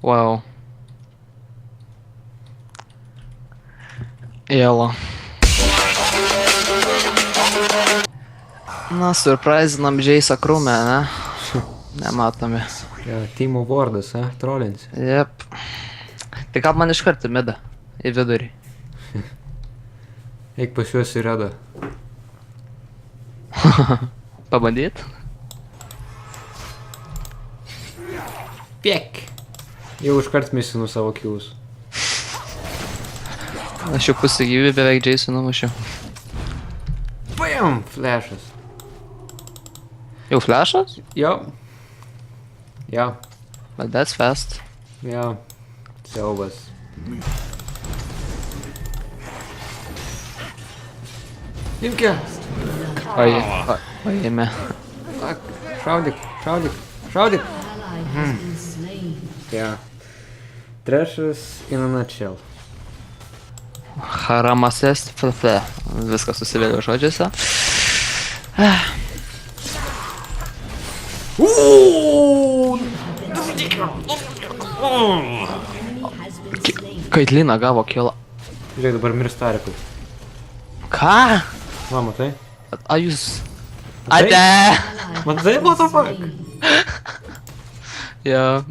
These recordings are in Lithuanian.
Wow. Jėla. Na, surprizinam Jace'ą Krūmę, ne? Nematomi. Ja, Timo Wardas, trolins. Jep. Tai ką man iškart į midą? Į vidurį. Eik pas juos į redą. Pabandyt? Piek! Jau iškart misinu savo kilus. Aš jau pusę gyvybę beveik Jace'ų numušiau. Bam! Flashas. Jau flashas? Jo. Jo. But that's fast. Jo. Siaubas. Imke! Paėmė. Ak, šaudyk, šaudyk, šaudyk! Jo. Trešas in a nutshell. Haramasės, ffe. Viskas susivėliau žodžiuose. Kaitlina gavo killą. Žiūrėk, dabar mirs Tarikui. Ką? Va, matai? A jūs... Matai? Ate! Matai, what the fuck? Jo,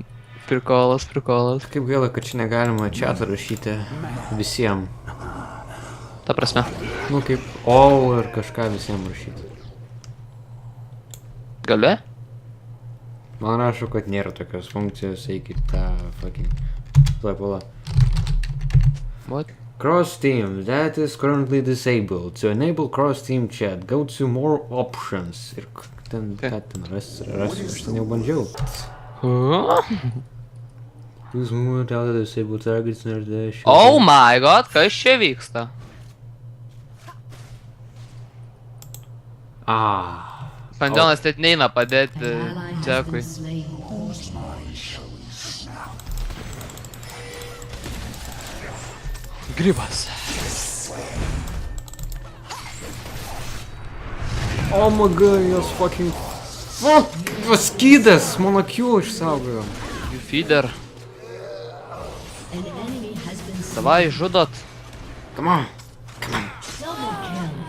prikolas. Kaip gaila, kad čia negalima chatą rašyti visiems. Ta prasme. Nu, kaip all ir kažką visiems rašyti. Gali? Man rašo, kad nėra tokios funkcijos, eikit tą fucking... Pala. What? Cross team, that is currently disabled. To enable cross team chat, go to more options. Ir ten, ką ten rasiu, aš ten jau bandžiau. Use more without disabled targets near the issue. Oh my god, kas čia vyksta? Panteonas net neina padėti Džekui. Grybas. Oh my god, jos fucking... Fuck! Skydas! Mano Q išsaugojo. You feeder. Davai, žudot. Come on!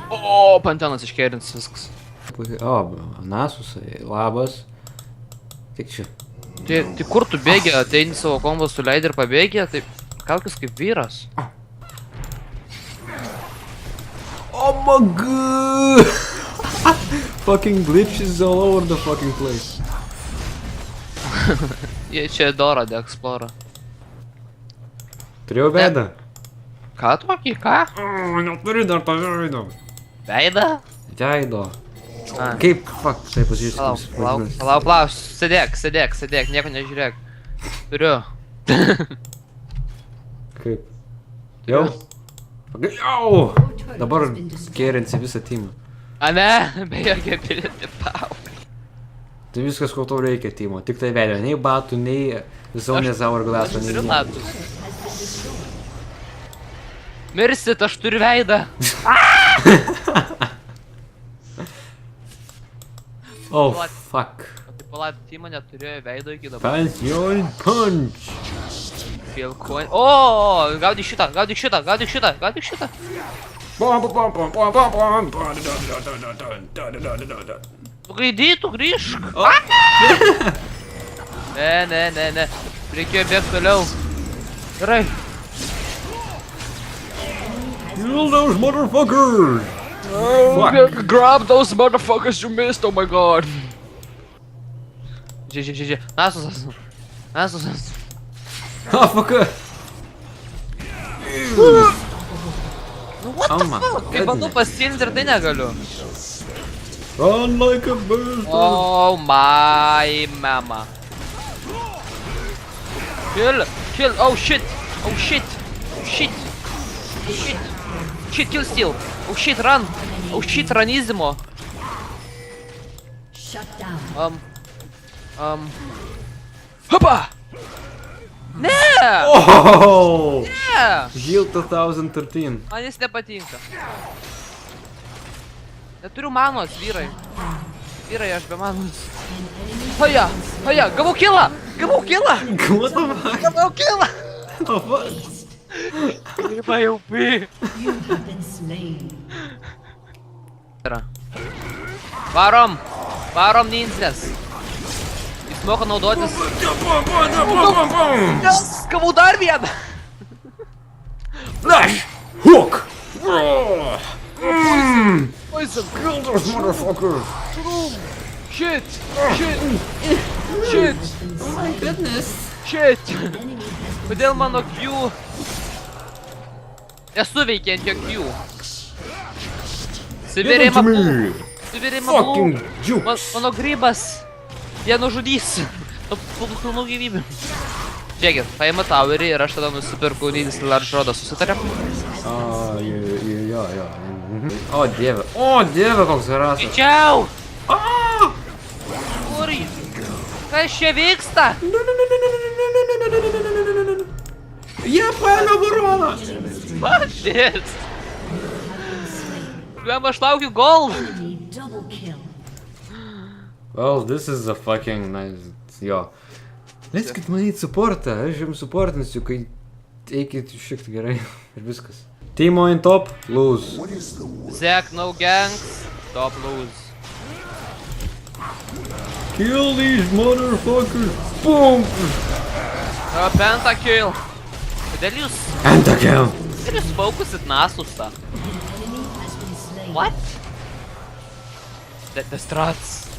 O, Panteonas iškerins viskas. O, Nasusai, labas. Tik čia. Tai kur tu bėgi, ateini savo kombą suleidai ir pabėgi, tai kaukis kaip vyras. Oh my god! Fucking glitches all over the fucking place. Jie čia Dora de Explorer. Turėjau veidą? Ką tokį, ką? Neturi dar to veido. Veidą? Veido. Kaip, fuck, tai pasižiūrės. Palauk, sėdėk, nieko nežiūrėk. Turiu. Kaip? Jau? Jau! Dabar kėrinsi visą teamą. A ne, be jokia ability power. Tai viskas, ko tau reikia, Timo. Tik tai veido. Nei batų, nei zonės hourglasso, nei Turiu nieko. latus. Mirsit, aš turiu veidą. Oh, fuck. O tai palauk, Timo neturėjo veido iki dabar. Pantheon punch! Feel coin. O, gaudyk šitą. Tu grįžk. Ne. Reikėjo bėgti toliau. Gerai. Kill those motherfuckers! Fuck. Grab those motherfuckers you missed, oh my god. GG. Nasusas. Ah, fuck! What the fuck? Kaip bandau pasiimt ir tai negaliu. Run like a bird! Oh my mama. Kill. Oh shit, kill steal. Oh shit, run. Ranizimo. Hopa! Ne! Oh! Ne! Heal 2013. Man jis nepatinka. Neturiu manos, vyrai. Vyrai, aš be manos. Haja, gavau killą! Gavau kilą! What the fuck? Gavau kilą! The fuck? Griba jau pi. You have been slain. Varom! Varom ninjas! Jis moka naudotis... Yes! Gavau dar vieną! Flash! Hook! Poison! Kill those motherfuckers! Shit! Shit! Shit! Oh my goodness! Shit! Kodėl mano Q... Nesuveikė ant jo Q. Sibirėma me! Sibirėma Fucking jukes! Mano grybas. Jie nužudys. Pilnų gyvybių. Žiūrėkit, paima towerį ir aš tada nusipirkau Needless Large Rodą. Susitarėm? Jo. O dieve, koks rasas. Greičiau! Kur jis? Kas čia vyksta? Jie paėmė baroną! Mašis! Jam aš laukiu gold! Enemy double kill. Well, this is a fucking nice... Jo. Leiskit man į supportą, aš jums supportinsiu, kai eikit šiek tiek gerai ir viskas. Teamo in top, lose. Zek, no gangs, top lose. Kill these motherfuckers! Boom! Pentakill. Kodėl jūs... Pentakill! Kodėl jūs fokusit Nasusą? Enemy has been slain. What? The strats.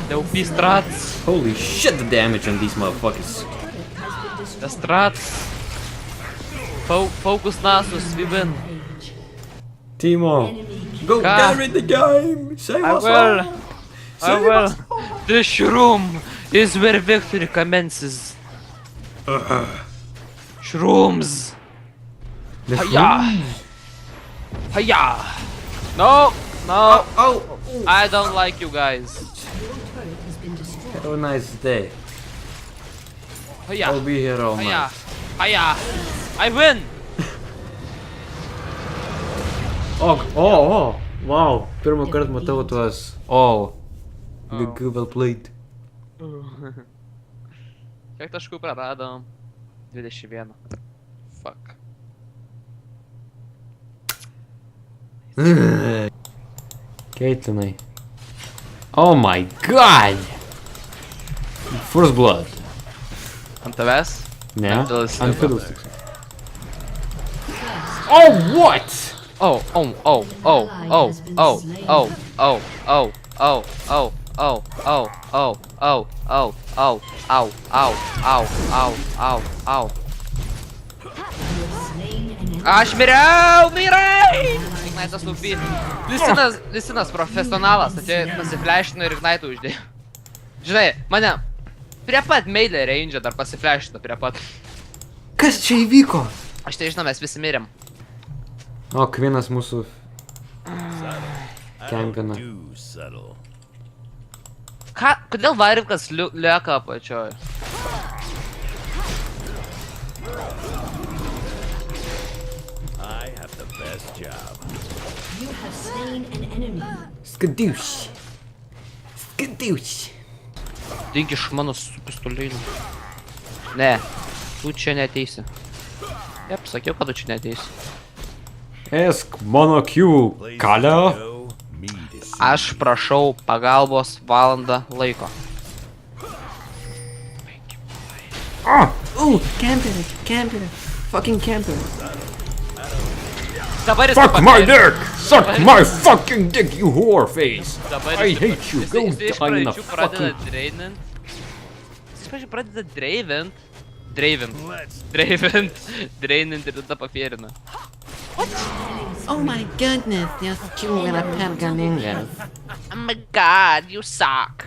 The OP strats. Holy shit, the damage on these motherfuckers. The strats. Focus Nasus, we win. Teamo, go Ka? carry the game! Save I us will. all! I Save will. us all! This room is where victory commences. Shrooms. The Hiya. Hiya. No. No. Oh! I don't like you guys. Your turret has been destroyed. Have a nice day. Hiya. I'll be here all Hiya. night. Hiya. I win. Oh! Wow! Pirmą kartą matau tuos. Oh! Lyg well played. Kiek taškų praradom? 21. Fuck. Caitlynai. Oh my god! First blood. Ant tavęs? Ne? Ant Fiddlesticks. Ant Fiddlesticks. Oh, what? Oh. Slain an enemy. Aš miriau, mirai! Ignaitas lūpy. Listinas profesionalas, atėjo pasiflešino ir Ignaitų uždėjo. Žinai, mane prie pat meilė range dar pasiflešino prie pat. Kas čia įvyko? Aš tai žinau, mes visi mirėm. O, Kvinas mūsų kempina. Ką? Kodėl Varivkas lieka apačioj? I have the best job. You have slain an enemy. Skadūš. Skadūš. Dink iš mano su pistolinu. Ne, tu čia neteisi. Jep, sakiau, kad tu čia neteisi. Esk mano Q, kalio. Go, me to see. Aš prašau pagalbos valandą laiko. Camper. Fucking camper. Dabar jis Fuck taip my pat- dick! Suck my fucking dick, you whore face! Dabar I jis taip hate pat- you, go jis iš die in a pradžių pradeda fucking... drainint. Jis iš pradžių pradeda drainint ir tada papierina. Oh my goodness, you're chewing a Pangalingas. Oh my god, you suck.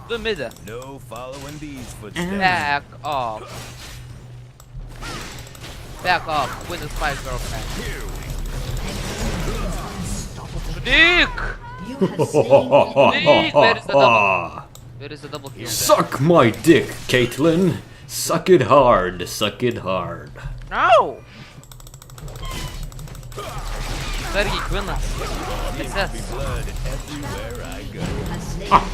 Du midė. No following these footsteps. Back off. Back off, with is my girlfriend. Žudyk! You have slain an enemy. Žudyk! Where is the double? Where is the double kill? Suck my dick, Caitlyn! Suck it hard, suck it hard. No! Dargi, Kvinas. Atsės. Blood everywhere I go. You have slain an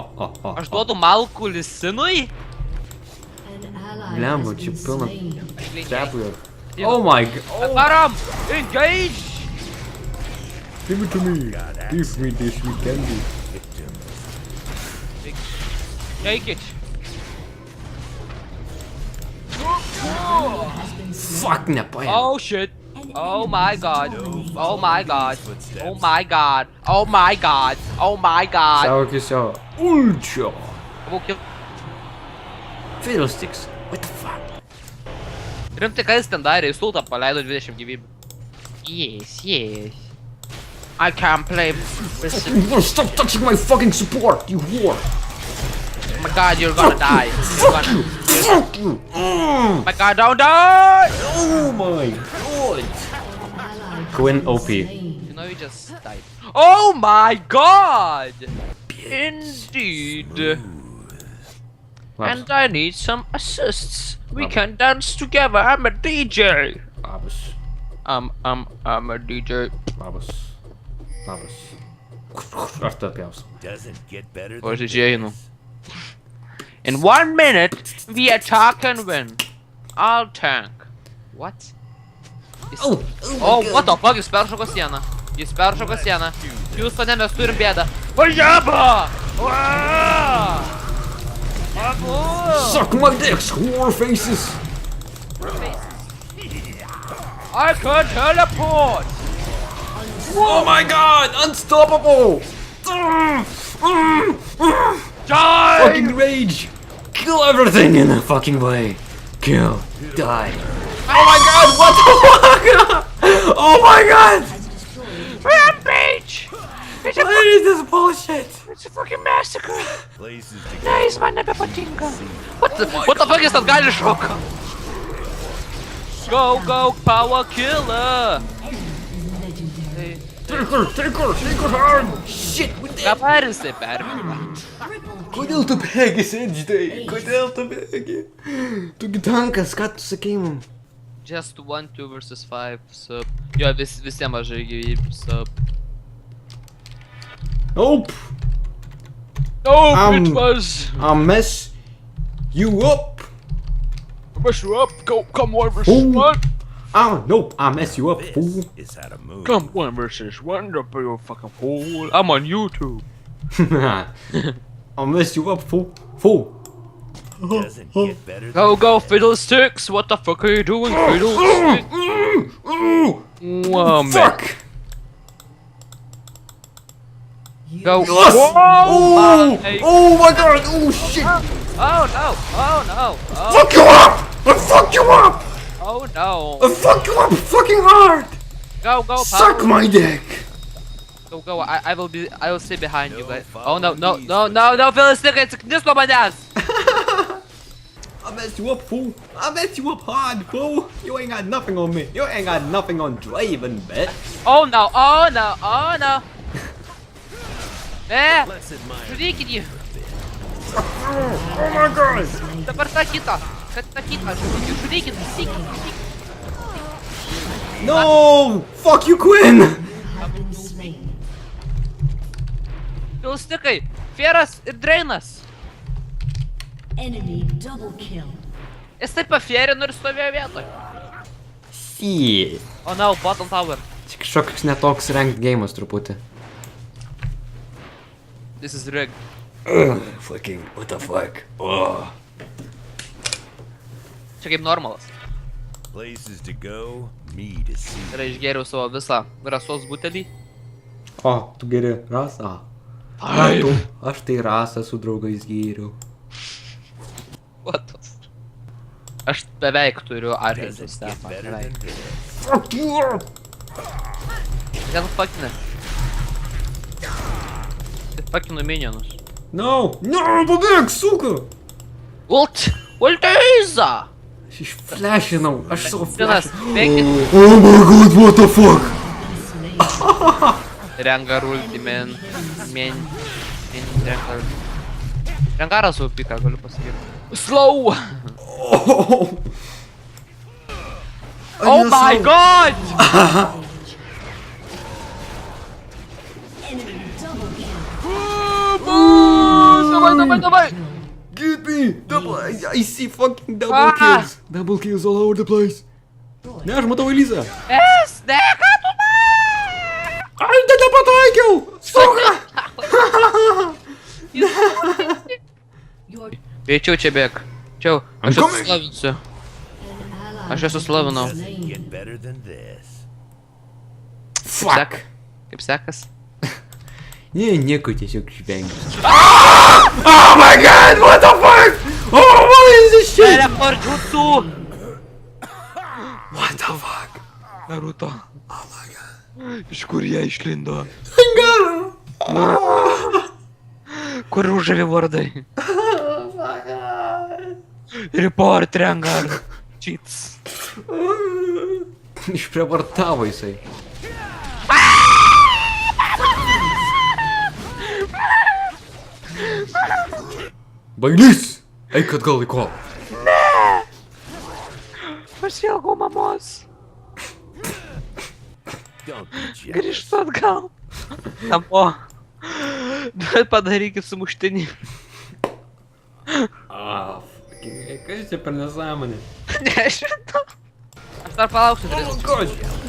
enemy. Aš duodu malkų Lisinui? An ally Blemba, has čia been pilna slain. trepų ir... Oh my god. Varom! Engage! Give it to me. Give me this candy. Take it. Fuck, nepaėmė. Oh shit. Oh my god. Oh my god. Oh my god. Oh my god. Oh my god. Saukis jo. Ulčio. Būkim. Fiddlesticks. What the fuck? Rimtai, ką jis ten darė? Jis ultą paleido 20 gyvybių. Yes, yes. I can't play this. Stop touching my fucking support, you whore. Oh my god, you're gonna die. Fuck you. Fuck you. Oh my god, don't die! Oh my god. Quinn OP. You know you just died. Oh my god! Indeed. And I need some assists. We can dance together. I'm a DJ. Labas. I'm a DJ. Labas. Labas. Aš tą pjausiu. Doesn't get better Or than DJ, you know. this. In 1 minute, we attack and win. I'll tank. What? Oh, what the fuck? Jis peršoko sieną. Jis peršoko sieną. Houstone, mes turim bėdą. Vajaba! Suck my dicks, whore faces. I can teleport! Oh my god, unstoppable. Die! Fucking rage. Kill everything in a fucking way. Kill. Die. Oh my god, what the fuck? Oh my god. Rampage! It's a, What is this bullshit? it's a fucking massacre! Places to Ne, jis man nebepatinka. What the fuck jis ten gali šoka? Go, power killer! Take her hard. Shit, what the... Dabar jisai permeta. Kodėl tu bėgi, Sėdžitai? Kodėl tu bėgi? Tugi tankas, ką tu sakei mum? Just 1, 2 versus 5, sub. Jo, visiems mažai gyvybių, sub. Nope. No, it was... I'll mess you up. Mess you up, go, come 1 versus Ooh. 1. Oh, nope, I'll mess you up, fool. This is how to move. Come 1 versus 1, don't be a fucking fool. I'm on YouTube. I'll mess you up, fool. Fool. Doesn't get better than Go, this. Fiddlesticks! What the fuck are you doing, Fiddlesticks? Whoa, man. Fuck. Go. Yes. Whoa! Oh my god. Oh shit. Oh no! Oh no! Oh, Fuck you up. I fuck you up. oh no! I fuck you up fucking hard. Go, Suck power. my dick. Go. I will stay behind you guys. Oh no, Fiddlesticks, atsitiknis nuo manęs! I'll mess you up, fool. I'll mess you up hard, fool. You ain't got nothing on me. You ain't got nothing on Draven, bitch. Oh no! Let's admire Žiūrėkit jį! Oh my god. Dabar tą kitą! Žiūrėkit, visi. No. Fuck you, Quinn. Have been slain. Fiddlestickai, Fieras ir Drainas. Enemy double kill. Jis taip pafierino ir stovėjo vietoje. Shit. Oh no, bottom tower. Čia kažkoks netoks ranked game'as truputį. This is rigged. Fucking, what the fuck? Oh. Čia kaip normalas. places to go, me to see. Ir išgėriau savo visą rasos butelį. O, tu geri rasą? Taip. Aš tai rasą su draugais gėriau. What the f... Aš beveik turiu arės Doesn't get sistemą. better Beveik. than this. Fuck you! Gal fuckinė. Tai fuckinu minionus. No! No, pabėg, suka! Ulteiza! Aš išflešinau, aš savo Finas, flešinau. bėkit. Oh my god, what the fuck? Rengar ulti, men. Rengar. Rengaras UP, ką galiu pasakyti. Slow! Oh, Oh my god! Enemy double kill. Давай, Давай! Get me! Double, I see fucking double kills! Double kills all over the place! Ne, aš matau Elizą! Ne, ką tu Ai, tai nepataikiau! Suka! Your Greičiau čia bėg. Čia, aš I'm coming. suslavinsiu. ally Aš esu slavinau. slain. Get better than this. Fuck! Kaip sekas? Ne, nieko tiesiog žvengiu. Oh my god, what the fuck? Oh, what is this shit? Teleport jutsu! What the fuck? Naruto. Iš kur jie išlindo? Kur užavė vardai? Report Rengar. Cheats. Išprievartavo jisai. Bailys! Eik atgal į kovą. Pasielgau mamos. Don't be jealous. Grįžtu atgal. Namo. Bet padarykit sumuštinį. Ah, fucking, kas čia per nesąmonė? Nežinau. Aš dar palauksiu.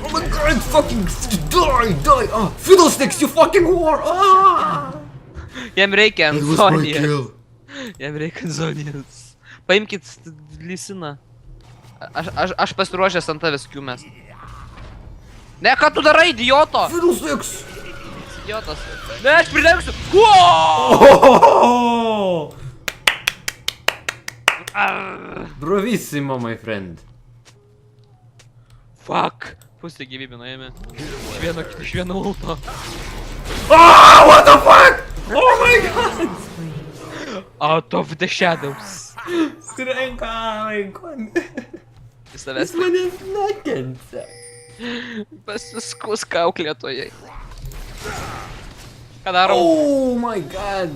Oh my god, fucking die! Ah, Fiddlesticks, you fucking whore! Ah! Jam reikia It was my Anzonijos. kill. Jam reikia Anzonijos. Paimkit Lysiną. Aš pasiruošęs ant tavęs kiumės. Ne, ką tu darai, idioto? Fiddlesticks! Idiotas. Ne, aš pridengsiu. Wow! Oh! Bravissimo, my friend. Fuck. Pusė gyvybė nuėmė. Iš vieno ulto. Ah, what the fuck? Oh my god! Out of the shadows. Trenka, Jis savęs jis manęs nekenčia. pasiskus kauklėtojai. Ką darom? Oh my god.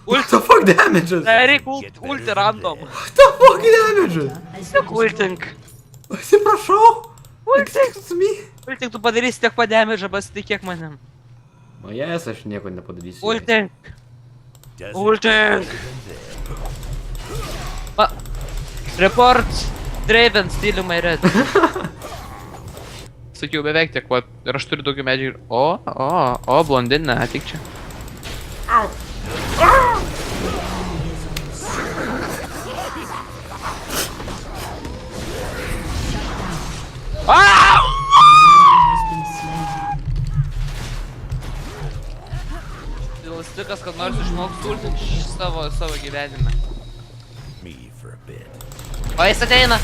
What the fuck damages? Daryk ulti random. What the fuck damages? Tik ultink. Atsiprašau. Excuse me. Ultink tu padarysi tiek pademėžą, pasitikėk manim. O jas aš nieko nepadarysiu. Ultink. Doesn't Ultink. Report Draven steal my red. Sakiau beveik tiek, va, ir aš turiu daugiau medžių ir... O, blondinė, atik čia. Au! Stikas, kad nors išmoks ultinti savo gyvenime. me for a bit. O jis ateina!